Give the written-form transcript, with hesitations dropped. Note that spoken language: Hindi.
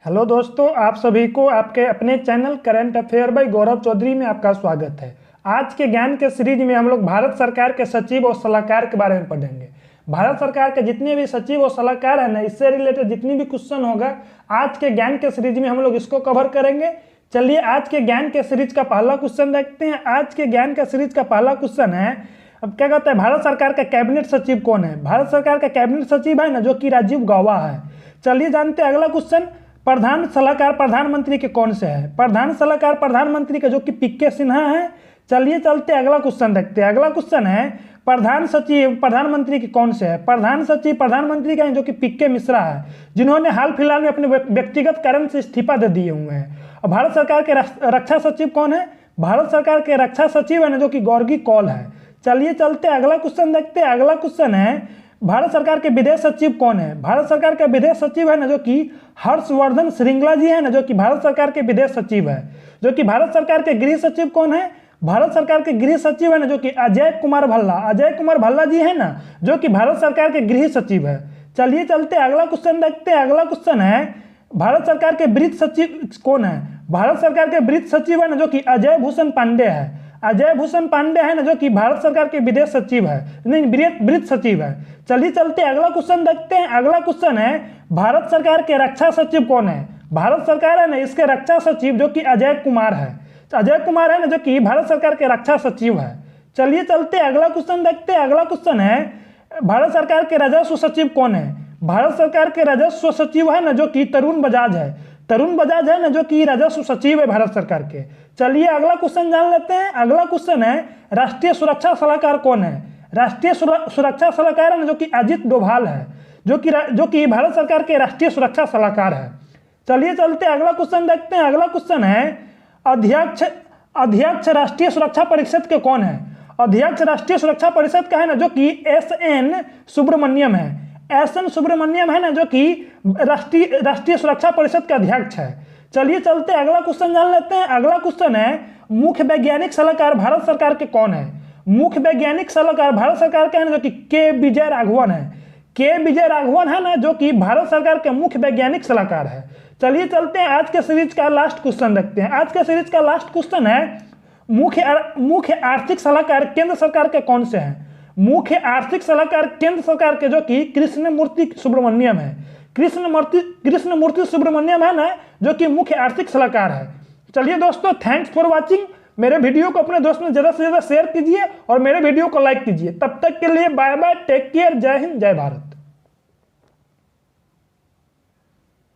हेलो दोस्तों, आप सभी को आपके अपने चैनल करंट अफेयर बाय गौरव चौधरी में आपका स्वागत है। आज के ज्ञान के सीरीज में हम लोग भारत सरकार के सचिव और सलाहकार के बारे में पढ़ेंगे। भारत सरकार के जितने भी सचिव और सलाहकार है ना, इससे रिलेटेड जितनी भी क्वेश्चन होगा आज के ज्ञान के सीरीज में हम लोग इसको कवर करेंगे। चलिए आज के ज्ञान के सीरीज का पहला क्वेश्चन देखते हैं। आज के ज्ञान के सीरीज का पहला क्वेश्चन है, अब क्या कहता है, भारत सरकार का कैबिनेट सचिव कौन है? भारत सरकार का कैबिनेट सचिव है ना, जो कि राजीव गौबा है। चलिए जानते हैं अगला क्वेश्चन, प्रधान सलाहकार प्रधानमंत्री के कौन से है? प्रधान सलाहकार प्रधानमंत्री के जो कि पीके सिन्हा है। चलिए चलते अगला क्वेश्चन देखते हैं। अगला क्वेश्चन है, प्रधान सचिव प्रधानमंत्री के कौन से है? प्रधान सचिव प्रधानमंत्री का है जो कि पीके मिश्रा है, जिन्होंने हाल फिलहाल में अपने व्यक्तिगत कारण से इस्तीफा दे दिए हुए हैं। और भारत सरकार के रक्षा सचिव कौन है? भारत सरकार के रक्षा सचिव है ना, जो कि गौरगी कौल है। चलिए चलते अगला क्वेश्चन देखते हैं। अगला क्वेश्चन है, भारत सरकार के विदेश सचिव कौन है? भारत सरकार के विदेश सचिव है ना, जो कि हर्षवर्धन श्रृंगला जी है ना, जो कि भारत सरकार के विदेश सचिव है। जो कि भारत सरकार के गृह सचिव कौन है? भारत सरकार के गृह सचिव है ना, जो कि अजय कुमार भल्ला। अजय कुमार भल्ला जी है ना, जो कि भारत सरकार के गृह सचिव है। चलिए चलते अगला क्वेश्चन देखते हैं। अगला क्वेश्चन है, भारत सरकार के वित्त सचिव कौन है? भारत सरकार के वित्त सचिव है ना, जो कि अजय भूषण पांडे है। अजय भूषण पांडे है ना, जो कि भारत सरकार के विदेश सचिव है, नहीं वित्त सचिव है। चलिए चलते अगला क्वेश्चन देखते हैं। अगला क्वेश्चन है, भारत सरकार के रक्षा सचिव कौन है? भारत सरकार है ना, इसके रक्षा सचिव जो कि अजय कुमार है। अजय कुमार है ना, जो कि भारत सरकार के रक्षा सचिव है। चलिए चलते अगला क्वेश्चन देखते हैं। अगला क्वेश्चन है, भारत सरकार के राजस्व सचिव कौन है? भारत सरकार के राजस्व सचिव है ना, जो कि तरुण बजाज है। तरुण बजाज है ना, जो कि राजस्व सचिव है भारत सरकार के। चलिए अगला क्वेश्चन जान लेते हैं। अगला क्वेश्चन है, राष्ट्रीय सुरक्षा सलाहकार कौन है? राष्ट्रीय सुरक्षा सलाहकार है ना, जो कि अजित डोभाल है, जो कि भारत सरकार के राष्ट्रीय सुरक्षा सलाहकार है। चलिए चलते अगला क्वेश्चन देखते हैं। अगला क्वेश्चन है, अध्यक्ष राष्ट्रीय सुरक्षा परिषद के कौन है? अध्यक्ष राष्ट्रीय सुरक्षा परिषद का है ना, जो कि एस.एन. सुब्रमण्यम है। एस.एन. सुब्रमण्यम है ना, जो कि राष्ट्रीय सुरक्षा परिषद के अध्यक्ष है। चलिए चलते अगला क्वेश्चन जान लेते हैं। अगला क्वेश्चन है, मुख्य वैज्ञानिक सलाहकार भारत सरकार के कौन है? मुख्य वैज्ञानिक सलाहकार भारत सरकार के है ना, जो कि के विजय राघवन है। के विजय राघवन है ना, जो कि भारत सरकार के मुख्य वैज्ञानिक सलाहकार है। चलिए चलते हैं आज के सीरीज का लास्ट क्वेश्चन देखते हैं। आज के सीरीज का लास्ट क्वेश्चन है, मुख्य आर्थिक सलाहकार केंद्र सरकार के कौन से हैं? मुख्य आर्थिक सलाहकार केंद्र सरकार के जो कि कृष्णमूर्ति सुब्रमण्यम है। कृष्णमूर्ति सुब्रमण्यम है ना, जो कि मुख्य आर्थिक सलाहकार है। चलिए दोस्तों, थैंक्स फॉर वाचिंग। मेरे वीडियो को अपने दोस्तों में ज़्यादा से ज़्यादा शेयर कीजिए और मेरे वीडियो को लाइक कीजिए। तब तक के लिए बाय बाय, टेक केयर, जय हिंद, जय भारत।